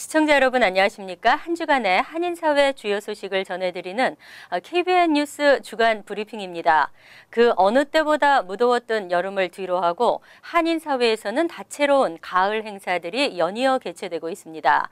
시청자 여러분 안녕하십니까? 한 주간의 한인사회 주요 소식을 전해드리는 KBN 뉴스 주간 브리핑입니다. 그 어느 때보다 무더웠던 여름을 뒤로하고 한인사회에서는 다채로운 가을 행사들이 연이어 개최되고 있습니다.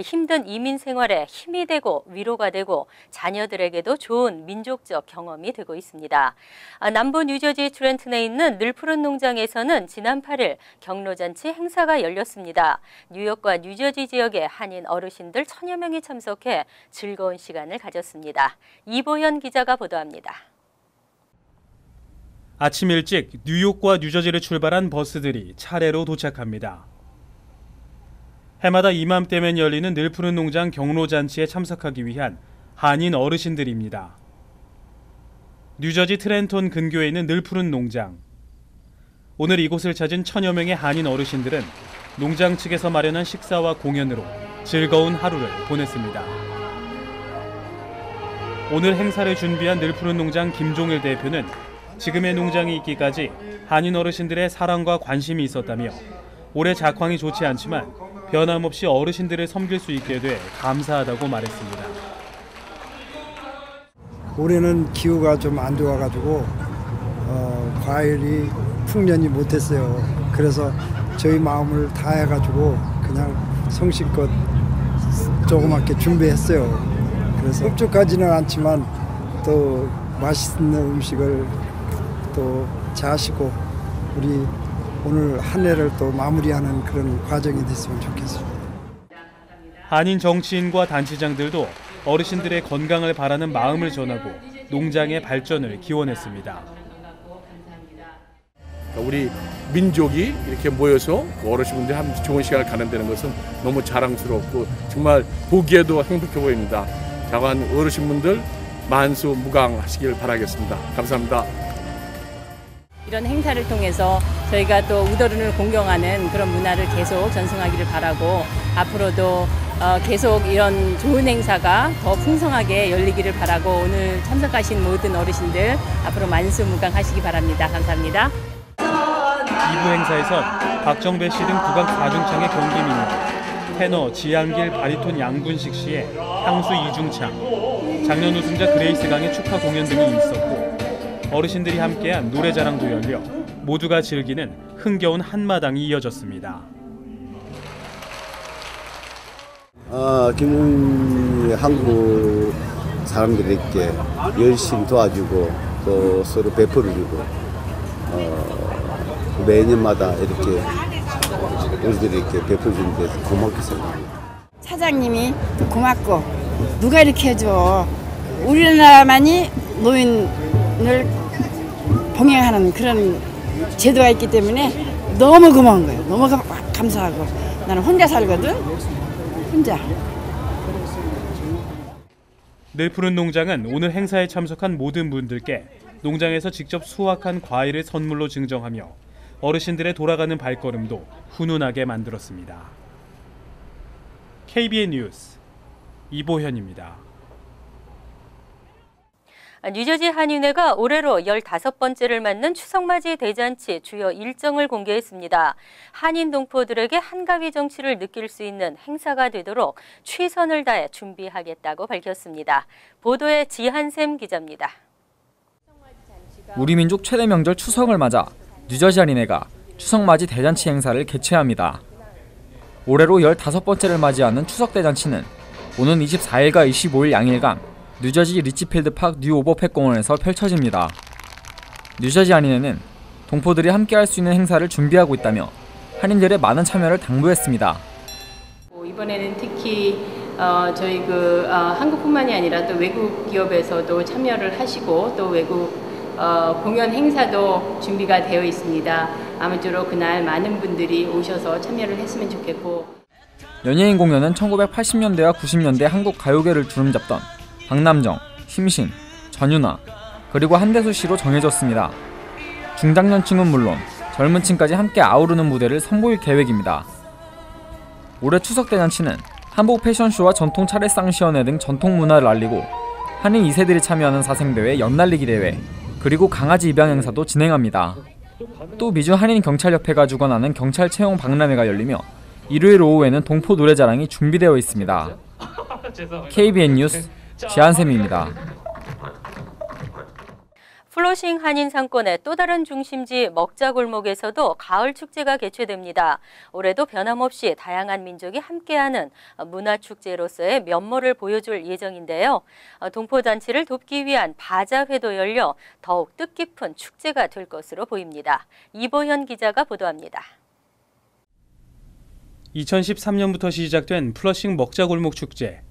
힘든 이민 생활에 힘이 되고 위로가 되고 자녀들에게도 좋은 민족적 경험이 되고 있습니다. 남부 뉴저지 트렌튼에 있는 늘푸른 농장에서는 지난 8일 경로잔치 행사가 열렸습니다. 뉴욕과 뉴저지 지역의 한인 어르신들 1000여 명이 참석해 즐거운 시간을 가졌습니다. 이보현 기자가 보도합니다. 아침 일찍 뉴욕과 뉴저지를 출발한 버스들이 차례로 도착합니다. 해마다 이맘때면 열리는 늘푸른 농장 경로잔치에 참석하기 위한 한인 어르신들입니다. 뉴저지 트렌톤 근교에 있는 늘푸른 농장. 오늘 이곳을 찾은 1000여 명의 한인 어르신들은 농장 측에서 마련한 식사와 공연으로 즐거운 하루를 보냈습니다. 오늘 행사를 준비한 늘푸른 농장 김종일 대표는 지금의 농장이 있기까지 한인 어르신들의 사랑과 관심이 있었다며 올해 작황이 좋지 않지만 변함없이 어르신들을 섬길 수 있게 돼 감사하다고 말했습니다. 올해는 기후가 좀 안 좋아가지고 과일이 풍년이 못했어요. 그래서 저희 마음을 다해가지고 그냥 성실껏 조그맣게 준비했어요. 그래서 흡족하지는 않지만 또 맛있는 음식을 또 자시고 우리 오늘 한 해를 또 마무리하는 그런 과정이 됐으면 좋겠습니다. 한인 정치인과 단체장들도 어르신들의 건강을 바라는 마음을 전하고 농장의 발전을 기원했습니다. 우리 민족이 이렇게 모여서 어르신분들이 한 좋은 시간을 가는다는 것은 너무 자랑스럽고 정말 보기에도 행복해 보입니다. 자관 어르신분들 만수무강하시길 바라겠습니다. 감사합니다. 이런 행사를 통해서 저희가 또 우더른을 공경하는 그런 문화를 계속 전승하기를 바라고 앞으로도 계속 이런 좋은 행사가 더 풍성하게 열리기를 바라고 오늘 참석하신 모든 어르신들 앞으로 만수무강하시기 바랍니다. 감사합니다. 2부 행사에선 박정배 씨 등 국악 4중창의 경기민요, 테너 지한길 바리톤 양군식 씨의 향수 2중창, 작년 우승자 그레이스 강의 축하 공연 등이 있었고 어르신들이 함께한 노래자랑도 열려 모두가 즐기는 흥겨운 한마당이 이어졌습니다. 한국 사람들에게 열심히 도와주고 또 서로 베풀어주고 매년마다 이렇게 우리들이 이렇게 베풀어주는 데서 고맙게 생각합니다. 사장님이 고맙고 누가 이렇게 해줘. 우리나라만이 노인을 봉양하는 그런 제도가 있기 때문에 너무 고마운 거예요. 너무 감사하고 나는 혼자 살거든. 혼자. 늘푸른 농장은 오늘 행사에 참석한 모든 분들께 농장에서 직접 수확한 과일을 선물로 증정하며 어르신들의 돌아가는 발걸음도 훈훈하게 만들었습니다. KBN 뉴스 이보현입니다. 뉴저지 한인회가 올해로 15번째를 맞는 추석맞이 대잔치 주요 일정을 공개했습니다. 한인 동포들에게 한가위 정치를 느낄 수 있는 행사가 되도록 최선을 다해 준비하겠다고 밝혔습니다. 보도에 지한샘 기자입니다. 우리 민족 최대 명절 추석을 맞아 뉴저지 한인회가 추석맞이 대잔치 행사를 개최합니다. 올해로 15번째를 맞이하는 추석대잔치는 오는 24일과 25일 양일간 뉴저지 리치필드 팍 뉴 오버팩 공원에서 펼쳐집니다. 뉴저지 한인회는 동포들이 함께할 수 있는 행사를 준비하고 있다며 한인들의 많은 참여를 당부했습니다. 이번에는 특히 저희 한국뿐만이 아니라 또 외국 기업에서도 참여를 하시고 또 외국 공연 행사도 준비가 되어 있습니다. 아무쪼록 그날 많은 분들이 오셔서 참여를 했으면 좋겠고 연예인 공연은 1980년대와 90년대 한국 가요계를 주름잡던 박남정, 심신, 전윤아, 그리고 한대수 씨로 정해졌습니다. 중장년층은 물론 젊은 층까지 함께 아우르는 무대를 선보일 계획입니다. 올해 추석대잔치는 한복 패션쇼와 전통 차례상 시연회 등 전통 문화를 알리고 한인 2세들이 참여하는 사생대회 연날리기 대회, 그리고 강아지 입양 행사도 진행합니다. 또 미주 한인 경찰협회가 주관하는 경찰 채용 박람회가 열리며 일요일 오후에는 동포 노래자랑이 준비되어 있습니다. KBN 뉴스 지한샘입니다. 플러싱 한인 상권의 또 다른 중심지 먹자골목에서도 가을 축제가 개최됩니다. 올해도 변함없이 다양한 민족이 함께하는 문화축제로서의 면모를 보여줄 예정인데요. 동포잔치를 돕기 위한 바자회도 열려 더욱 뜻깊은 축제가 될 것으로 보입니다. 이보현 기자가 보도합니다. 2013년부터 시작된 플러싱 먹자골목 축제.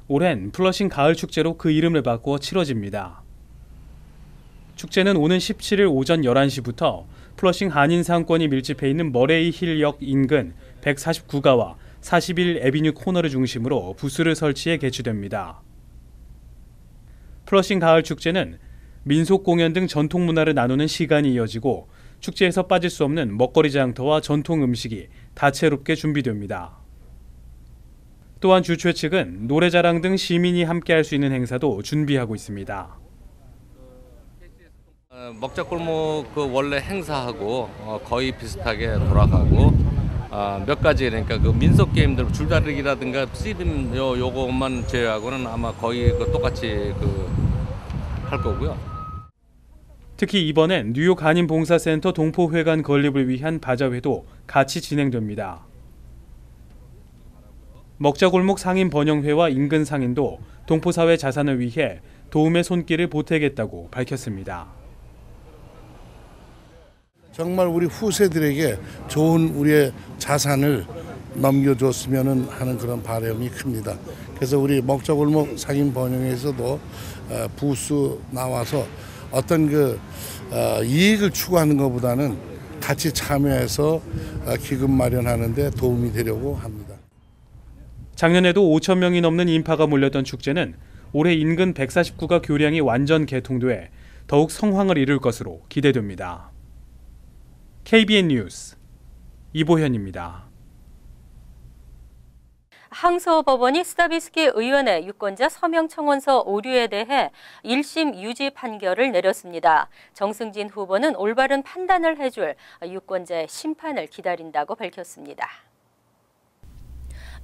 올해는 플러싱 가을 축제로 그 이름을 바꾸어 치러집니다. 축제는 오는 17일 오전 11시부터 플러싱 한인 상권이 밀집해 있는 머레이 힐역 인근 149가와 41 애비뉴 코너를 중심으로 부스를 설치해 개최됩니다. 플러싱 가을 축제는 민속 공연 등 전통 문화를 나누는 시간이 이어지고 축제에서 빠질 수 없는 먹거리 장터와 전통 음식이 다채롭게 준비됩니다. 또한 주최 측은 노래자랑 등 시민이 함께할 수 있는 행사도 준비하고 있습니다. 먹자골목 그 원래 행사하고 거의 비슷하게 돌아가고 몇 가지 그러니까 그 민속 게임들 줄다리기라든가 씨름 요것만 제외하고는 아마 거의 그 똑같이 할 거고요. 특히 이번엔 뉴욕 한인봉사센터 동포회관 건립을 위한 바자회도 같이 진행됩니다. 먹자골목 상인 번영회와 인근 상인도 동포사회 자산을 위해 도움의 손길을 보태겠다고 밝혔습니다. 정말 우리 후세들에게 좋은 우리의 자산을 넘겨줬으면 하는 그런 바람이 큽니다. 그래서 우리 먹자골목 상인 번영회에서도 부스 나와서 어떤 이익을 추구하는 것보다는 같이 참여해서 기금 마련하는 데 도움이 되려고 합니다. 작년에도 5천 명이 넘는 인파가 몰렸던 축제는 올해 인근 149가 교량이 완전 개통돼 더욱 성황을 이룰 것으로 기대됩니다. KBN 뉴스 이보현입니다. 항소법원이 스타비스키 의원의 유권자 서명 청원서 오류에 대해 1심 유지 판결을 내렸습니다. 정승진 후보는 올바른 판단을 해줄 유권자의 심판을 기다린다고 밝혔습니다.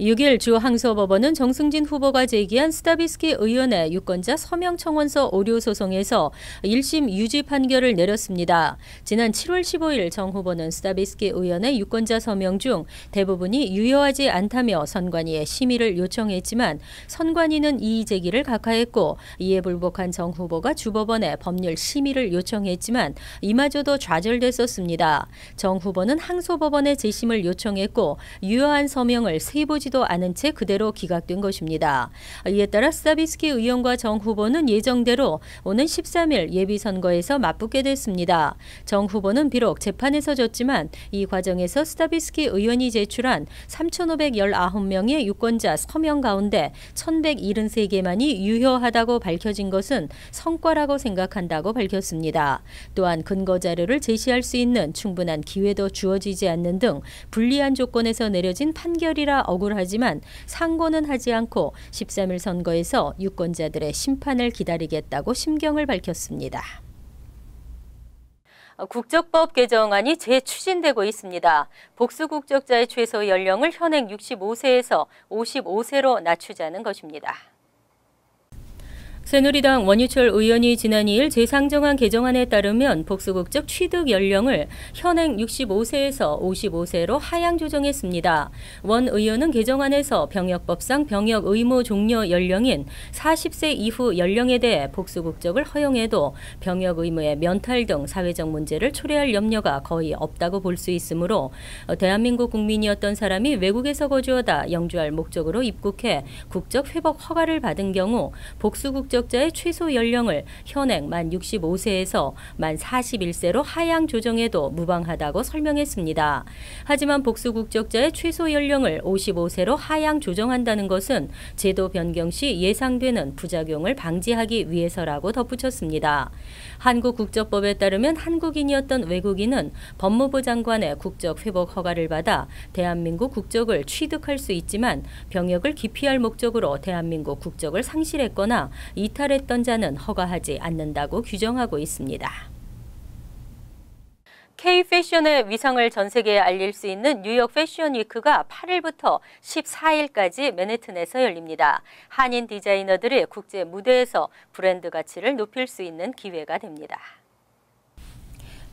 6일 주 항소법원은 정승진 후보가 제기한 스타비스키 의원의 유권자 서명 청원서 오류 소송에서 1심 유지 판결을 내렸습니다. 지난 7월 15일 정 후보는 스타비스키 의원의 유권자 서명 중 대부분이 유효하지 않다며 선관위에 심의를 요청했지만 선관위는 이의 제기를 각하했고 이에 불복한 정 후보가 주법원에 법률 심의를 요청했지만 이마저도 좌절됐었습니다. 정 후보는 항소법원에 재심을 요청했고 유효한 서명을 세보지도 않은 채 그대로 기각된 것입니다. 이에 따라 스타비스키 의원과 정 후보는 예정대로 오는 13일 예비선거에서 맞붙게 됐습니다. 정 후보는 비록 재판에서 졌지만 이 과정에서 스타비스키 의원이 제출한 3,519명의 유권자 서명 가운데 1,173개만이 유효하다고 밝혀진 것은 성과라고 생각한다고 밝혔습니다. 또한 근거 자료를 제시할 수 있는 충분한 기회도 주어지지 않는 등 불리한 조건에서 내려진 판결이라 억울하지만 상고는 하지 않고 13일 선거에서 유권자들의 심판을 기다리겠다고 심경을 밝혔습니다. 국적법 개정안이 재추진되고 있습니다. 복수국적자의 최소 연령을 현행 65세에서 55세로 낮추자는 것입니다. 새누리당 원유철 의원이 지난 2일 재상정안 개정안에 따르면 복수국적 취득 연령을 현행 65세에서 55세로 하향 조정했습니다. 원 의원은 개정안에서 병역법상 병역 의무 종료 연령인 40세 이후 연령에 대해 복수국적을 허용해도 병역 의무의 면탈 등 사회적 문제를 초래할 염려가 거의 없다고 볼 수 있으므로 대한민국 국민이었던 사람이 외국에서 거주하다 영주할 목적으로 입국해 국적 회복 허가를 받은 경우 복수국적자의 최소 연령을 현행 만 65세에서 만 41세로 하향 조정해도 무방하다고 설명했습니다. 하지만 복수국적자의 최소 연령을 55세로 하향 조정한다는 것은 제도 변경 시 예상되는 부작용을 방지하기 위해서라고 덧붙였습니다. 한국국적법에 따르면 한국인이었던 외국인은 법무부 장관의 국적 회복 허가를 받아 대한민국 국적을 취득할 수 있지만 병역을 기피할 목적으로 대한민국 국적을 상실했거나 이탈했던 자는 허가하지 않는다고 규정하고 있습니다. K-패션의 위상을 전 세계에 알릴 수 있는 뉴욕 패션 위크가 8일부터 14일까지 맨해튼에서 열립니다. 한인 디자이너들이 국제 무대에서 브랜드 가치를 높일 수 있는 기회가 됩니다.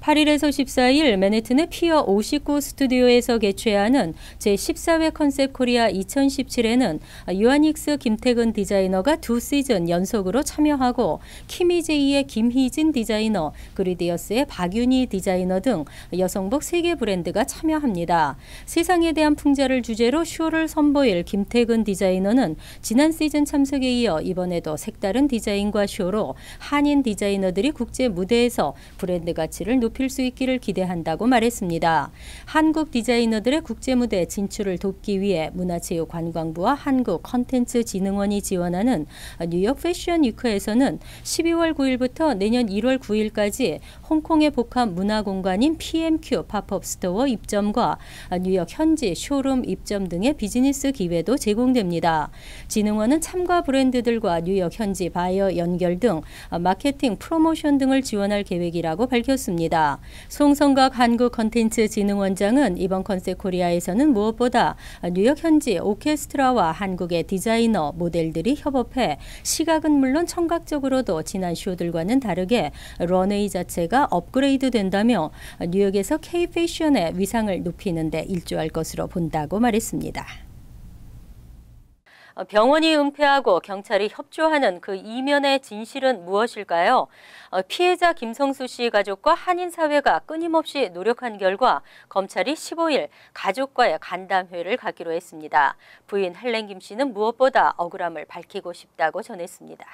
8일에서 14일 맨해튼의 피어 59 스튜디오에서 개최하는 제14회 컨셉 코리아 2017에는 유아닉스 김태근 디자이너가 2시즌 연속으로 참여하고 키미제이의 김희진 디자이너, 그리디어스의 박윤희 디자이너 등 여성복 3개 브랜드가 참여합니다. 세상에 대한 풍자를 주제로 쇼를 선보일 김태근 디자이너는 지난 시즌 참석에 이어 이번에도 색다른 디자인과 쇼로 한인 디자이너들이 국제 무대에서 브랜드 가치를 높일 수 있기를 기대한다고 말했습니다. 한국 디자이너들의 국제 무대 진출을 돕기 위해 문화체육관광부와 한국컨텐츠진흥원이 지원하는 뉴욕 패션 위크에서는 12월 9일부터 내년 1월 9일까지 홍콩의 복합 문화공간인 PMQ 팝업 스토어 입점과 뉴욕 현지 쇼룸 입점 등의 비즈니스 기회도 제공됩니다. 진흥원은 참가 브랜드들과 뉴욕 현지 바이어 연결 등 마케팅, 프로모션 등을 지원할 계획이라고 밝혔습니다. 송성각 한국컨텐츠진흥원장은 이번 컨셉 코리아에서는 무엇보다 뉴욕 현지 오케스트라와 한국의 디자이너, 모델들이 협업해 시각은 물론 청각적으로도 지난 쇼들과는 다르게 런웨이 자체가 업그레이드 된다며 뉴욕에서 K-패션의 위상을 높이는 데 일조할 것으로 본다고 말했습니다. 병원이 은폐하고 경찰이 협조하는 그 이면의 진실은 무엇일까요? 피해자 김성수 씨 가족과 한인사회가 끊임없이 노력한 결과 검찰이 15일 가족과의 간담회를 갖기로 했습니다. 부인 헬렌 김 씨는 무엇보다 억울함을 밝히고 싶다고 전했습니다.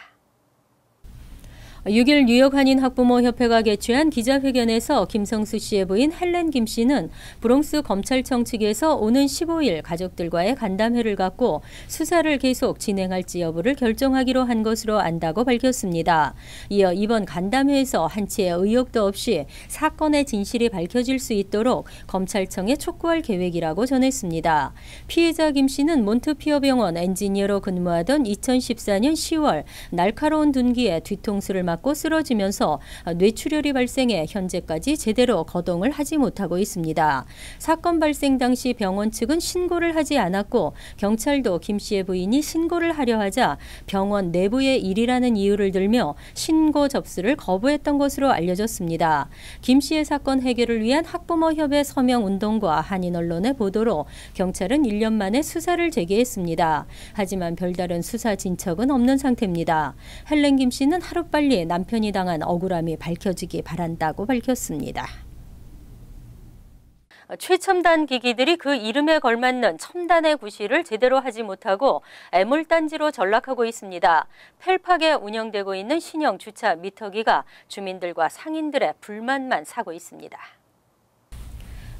6일 뉴욕 한인 학부모 협회가 개최한 기자회견에서 김성수 씨의 부인 헬렌 김 씨는 브롱스 검찰청 측에서 오는 15일 가족들과의 간담회를 갖고 수사를 계속 진행할지 여부를 결정하기로 한 것으로 안다고 밝혔습니다. 이어 이번 간담회에서 한치의 의혹도 없이 사건의 진실이 밝혀질 수 있도록 검찰청에 촉구할 계획이라고 전했습니다. 피해자 김 씨는 몬트피어 병원 엔지니어로 근무하던 2014년 10월 날카로운 둔기에 뒤통수를 맞고 쓰러지면서 뇌출혈이 발생해 현재까지 제대로 거동을 하지 못하고 있습니다. 사건 발생 당시 병원 측은 신고를 하지 않았고 경찰도 김 씨의 부인이 신고를 하려 하자 병원 내부의 일이라는 이유를 들며 신고 접수를 거부했던 것으로 알려졌습니다. 김 씨의 사건 해결을 위한 학부모협의 서명 운동과 한인 언론의 보도로 경찰은 1년 만에 수사를 재개했습니다. 하지만 별다른 수사 진척은 없는 상태입니다. 헬렌 김 씨는 하루빨리 남편이 당한 억울함이 밝혀지기 바란다고 밝혔습니다. 최첨단 기기들이 그 이름에 걸맞는 첨단의 구실을 제대로 하지 못하고 애물단지로 전락하고 있습니다. 펠팍에 운영되고 있는 신형 주차 미터기가 주민들과 상인들의 불만만 사고 있습니다.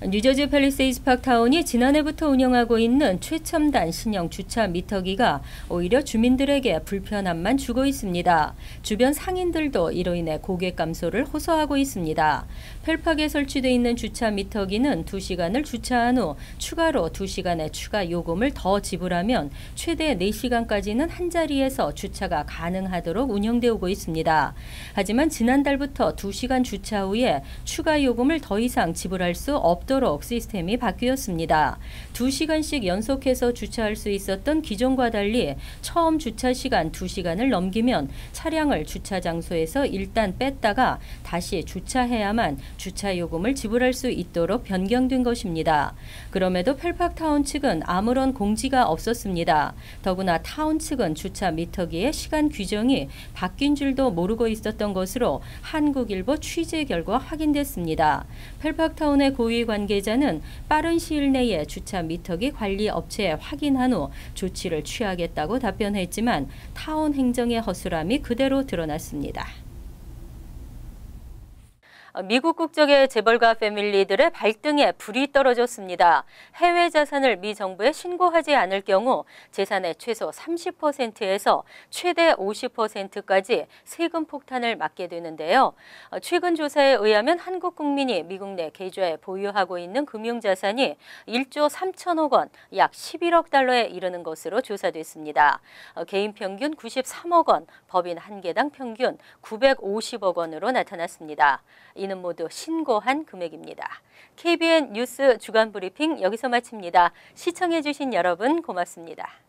뉴저지 팰리세이드 파크타운이 지난해부터 운영하고 있는 최첨단 신형 주차 미터기가 오히려 주민들에게 불편함만 주고 있습니다. 주변 상인들도 이로 인해 고객 감소를 호소하고 있습니다. 펠팍에 설치되어 있는 주차 미터기는 2시간을 주차한 후 추가로 2시간의 추가 요금을 더 지불하면 최대 4시간까지는 한자리에서 주차가 가능하도록 운영되고 있습니다. 하지만 지난달부터 2시간 주차 후에 추가 요금을 더 이상 지불할 수 없도록 시스템이 바뀌었습니다. 2시간씩 연속해서 주차할 수 있었던 기존과 달리 처음 주차 시간 2시간을 넘기면 차량을 주차 장소에서 일단 뺐다가 다시 주차해야만 주차 요금을 지불할 수 있도록 변경된 것입니다. 그럼에도 펠팍타운 측은 아무런 공지가 없었습니다. 더구나 타운 측은 주차 미터기의 시간 규정이 바뀐 줄도 모르고 있었던 것으로 한국일보 취재 결과 확인됐습니다. 펠팍타운의 고위 관계자는 빠른 시일 내에 주차 미터기 관리 업체에 확인한 후 조치를 취하겠다고 답변했지만 타운 행정의 허술함이 그대로 드러났습니다. 미국 국적의 재벌가 패밀리들의 발등에 불이 떨어졌습니다. 해외 자산을 미 정부에 신고하지 않을 경우 재산의 최소 30%에서 최대 50%까지 세금 폭탄을 맞게 되는데요. 최근 조사에 의하면 한국 국민이 미국 내 계좌에 보유하고 있는 금융자산이 1조 3천억 원, 약 11억 달러에 이르는 것으로 조사됐습니다. 개인 평균 93억 원, 법인 한 개당 평균 950억 원으로 나타났습니다. 이는 모두 신고한 금액입니다. KBN 뉴스 주간 브리핑 여기서 마칩니다. 시청해주신 여러분 고맙습니다.